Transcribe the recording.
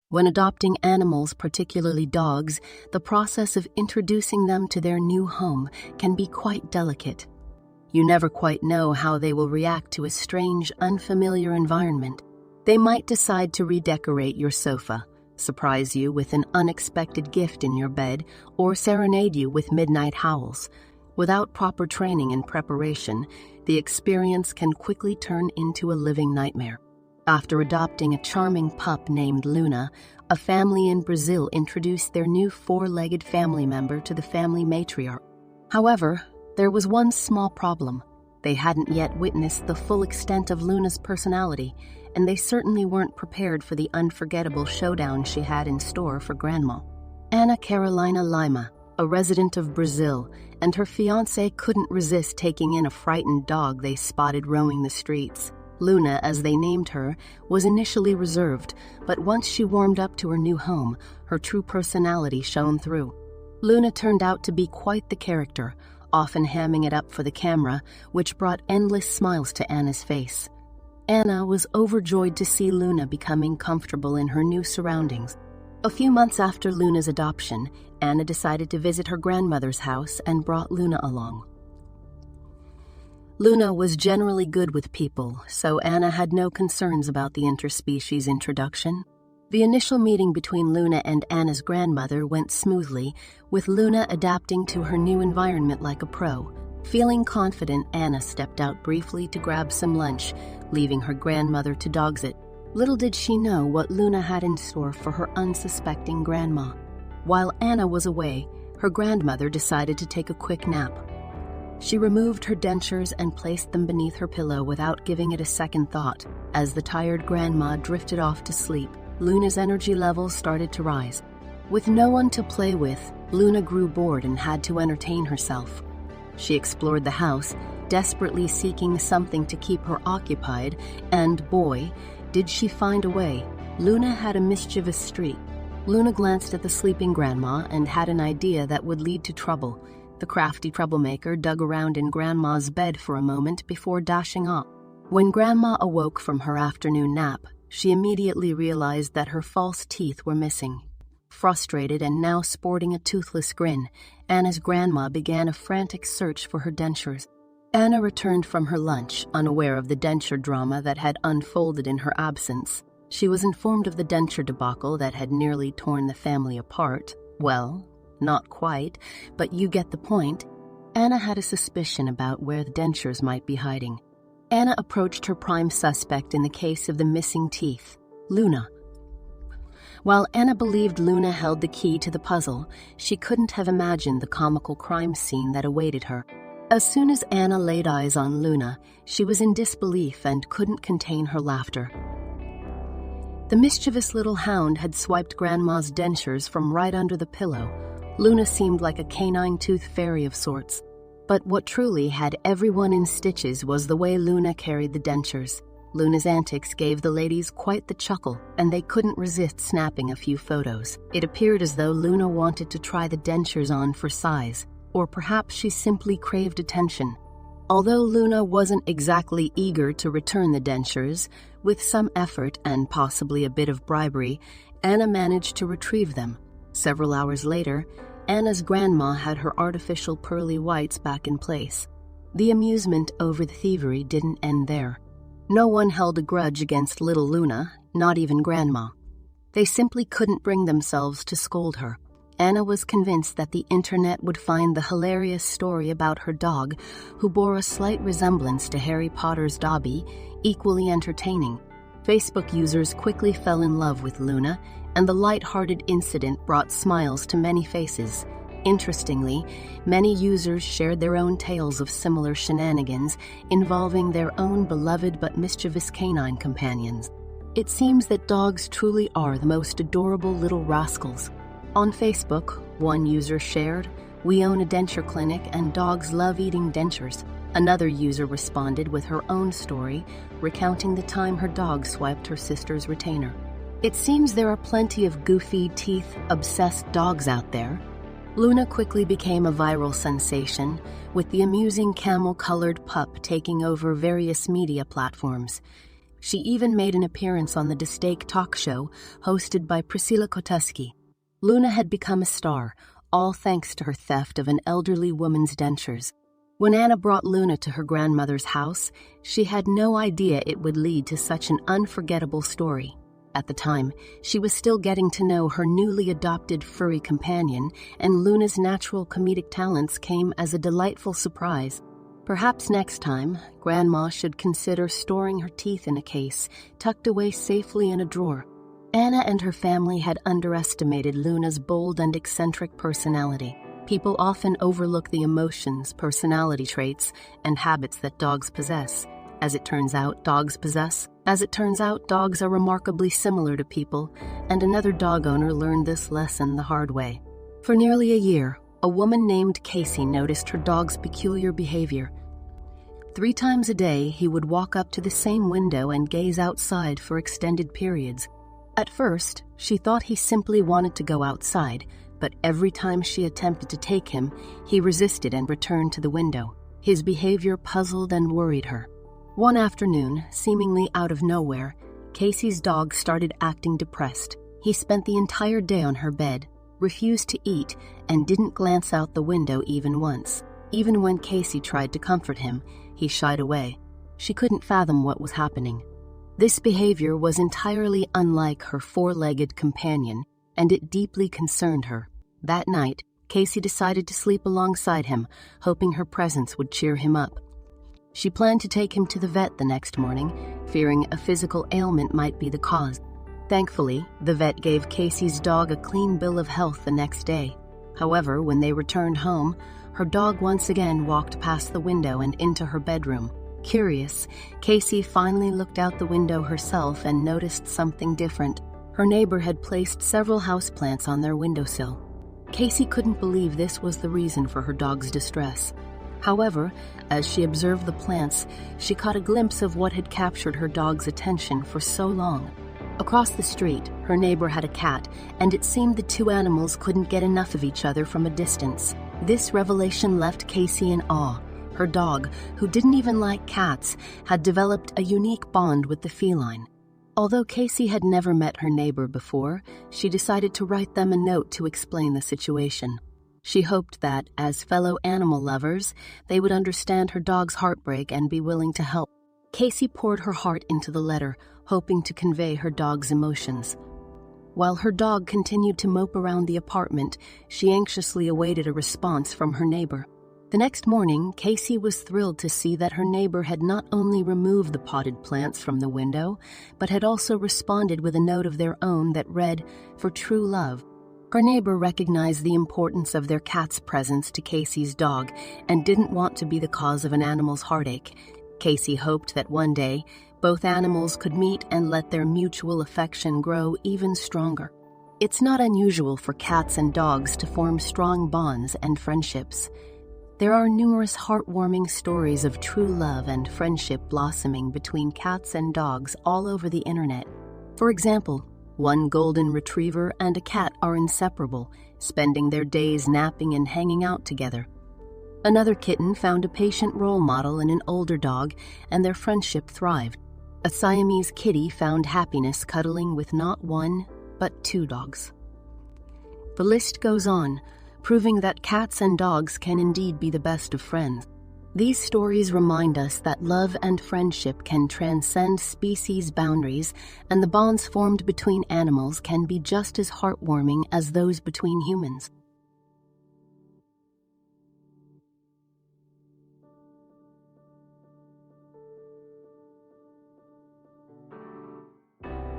When adopting animals, particularly dogs, the process of introducing them to their new home can be quite delicate. You never quite know how they will react to a strange, unfamiliar environment. They might decide to redecorate your sofa, surprise you with an unexpected gift in your bed, or serenade you with midnight howls. Without proper training and preparation, the experience can quickly turn into a living nightmare. After adopting a charming pup named Luna, a family in Brazil introduced their new four-legged family member to the family matriarch. However, there was one small problem. They hadn't yet witnessed the full extent of Luna's personality, and they certainly weren't prepared for the unforgettable showdown she had in store for Grandma. Ana Carolina Lima, a resident of Brazil, and her fiancé couldn't resist taking in a frightened dog they spotted roaming the streets. Luna, as they named her, was initially reserved, but once she warmed up to her new home, her true personality shone through. Luna turned out to be quite the character, often hamming it up for the camera, which brought endless smiles to Anna's face. Anna was overjoyed to see Luna becoming comfortable in her new surroundings. A few months after Luna's adoption, Anna decided to visit her grandmother's house and brought Luna along. Luna was generally good with people, so Anna had no concerns about the interspecies introduction. The initial meeting between Luna and Anna's grandmother went smoothly, with Luna adapting to her new environment like a pro. Feeling confident, Anna stepped out briefly to grab some lunch, leaving her grandmother to dogs it. Little did she know what Luna had in store for her unsuspecting grandma. While Anna was away, her grandmother decided to take a quick nap. She removed her dentures and placed them beneath her pillow without giving it a second thought. As the tired grandma drifted off to sleep, Luna's energy levels started to rise. With no one to play with, Luna grew bored and had to entertain herself. She explored the house, desperately seeking something to keep her occupied, and boy, did she find a way. Luna had a mischievous streak. Luna glanced at the sleeping grandma and had an idea that would lead to trouble. The crafty troublemaker dug around in Grandma's bed for a moment before dashing off. When Grandma awoke from her afternoon nap, she immediately realized that her false teeth were missing. Frustrated and now sporting a toothless grin, Anna's grandma began a frantic search for her dentures. Anna returned from her lunch, unaware of the denture drama that had unfolded in her absence. She was informed of the denture debacle that had nearly torn the family apart. Well, not quite, but you get the point. Anna had a suspicion about where the dentures might be hiding. Anna approached her prime suspect in the case of the missing teeth, Luna. While Anna believed Luna held the key to the puzzle, she couldn't have imagined the comical crime scene that awaited her. As soon as Anna laid eyes on Luna, she was in disbelief and couldn't contain her laughter. The mischievous little hound had swiped Grandma's dentures from right under the pillow. Luna seemed like a canine tooth fairy of sorts. But what truly had everyone in stitches was the way Luna carried the dentures. Luna's antics gave the ladies quite the chuckle, and they couldn't resist snapping a few photos. It appeared as though Luna wanted to try the dentures on for size, or perhaps she simply craved attention. Although Luna wasn't exactly eager to return the dentures, with some effort and possibly a bit of bribery, Anna managed to retrieve them. Several hours later, Anna's grandma had her artificial pearly whites back in place. The amusement over the thievery didn't end there. No one held a grudge against little Luna, not even Grandma. They simply couldn't bring themselves to scold her. Anna was convinced that the internet would find the hilarious story about her dog, who bore a slight resemblance to Harry Potter's Dobby, equally entertaining. Facebook users quickly fell in love with Luna, and the light-hearted incident brought smiles to many faces. Interestingly, many users shared their own tales of similar shenanigans involving their own beloved but mischievous canine companions. It seems that dogs truly are the most adorable little rascals. On Facebook, one user shared, "We own a denture clinic and dogs love eating dentures." Another user responded with her own story, recounting the time her dog swiped her sister's retainer. It seems there are plenty of goofy, teeth-obsessed dogs out there. Luna quickly became a viral sensation, with the amusing camel-colored pup taking over various media platforms. She even made an appearance on the Distake talk show hosted by Priscilla Koteski. Luna had become a star, all thanks to her theft of an elderly woman's dentures. When Anna brought Luna to her grandmother's house, she had no idea it would lead to such an unforgettable story. At the time, she was still getting to know her newly adopted furry companion, and Luna's natural comedic talents came as a delightful surprise. Perhaps next time, Grandma should consider storing her teeth in a case, tucked away safely in a drawer. Anna and her family had underestimated Luna's bold and eccentric personality. People often overlook the emotions, personality traits, and habits that dogs possess. As it turns out, dogs are remarkably similar to people, and another dog owner learned this lesson the hard way. For nearly a year, a woman named Casey noticed her dog's peculiar behavior. 3 times a day, he would walk up to the same window and gaze outside for extended periods. At first, she thought he simply wanted to go outside, but every time she attempted to take him, he resisted and returned to the window. His behavior puzzled and worried her. One afternoon, seemingly out of nowhere, Casey's dog started acting depressed. He spent the entire day on her bed, refused to eat, and didn't glance out the window even once. Even when Casey tried to comfort him, he shied away. She couldn't fathom what was happening. This behavior was entirely unlike her 4-legged companion, and it deeply concerned her. That night, Casey decided to sleep alongside him, hoping her presence would cheer him up. She planned to take him to the vet the next morning, fearing a physical ailment might be the cause. Thankfully, the vet gave Casey's dog a clean bill of health the next day. However, when they returned home, her dog once again walked past the window and into her bedroom. Curious, Casey finally looked out the window herself and noticed something different. Her neighbor had placed several houseplants on their windowsill. Casey couldn't believe this was the reason for her dog's distress. However, as she observed the plants, she caught a glimpse of what had captured her dog's attention for so long. Across the street, her neighbor had a cat, and it seemed the 2 animals couldn't get enough of each other from a distance. This revelation left Casey in awe. Her dog, who didn't even like cats, had developed a unique bond with the feline. Although Casey had never met her neighbor before, she decided to write them a note to explain the situation. She hoped that, as fellow animal lovers, they would understand her dog's heartbreak and be willing to help. Casey poured her heart into the letter, hoping to convey her dog's emotions. While her dog continued to mope around the apartment, she anxiously awaited a response from her neighbor. The next morning, Casey was thrilled to see that her neighbor had not only removed the potted plants from the window, but had also responded with a note of their own that read, "For true love." Her neighbor recognized the importance of their cat's presence to Casey's dog and didn't want to be the cause of an animal's heartache. Casey hoped that one day, both animals could meet and let their mutual affection grow even stronger. It's not unusual for cats and dogs to form strong bonds and friendships. There are numerous heartwarming stories of true love and friendship blossoming between cats and dogs all over the internet. For example, one golden retriever and a cat are inseparable, spending their days napping and hanging out together. Another kitten found a patient role model in an older dog, and their friendship thrived. A Siamese kitty found happiness cuddling with not 1, but 2 dogs. The list goes on, proving that cats and dogs can indeed be the best of friends. These stories remind us that love and friendship can transcend species boundaries, and the bonds formed between animals can be just as heartwarming as those between humans.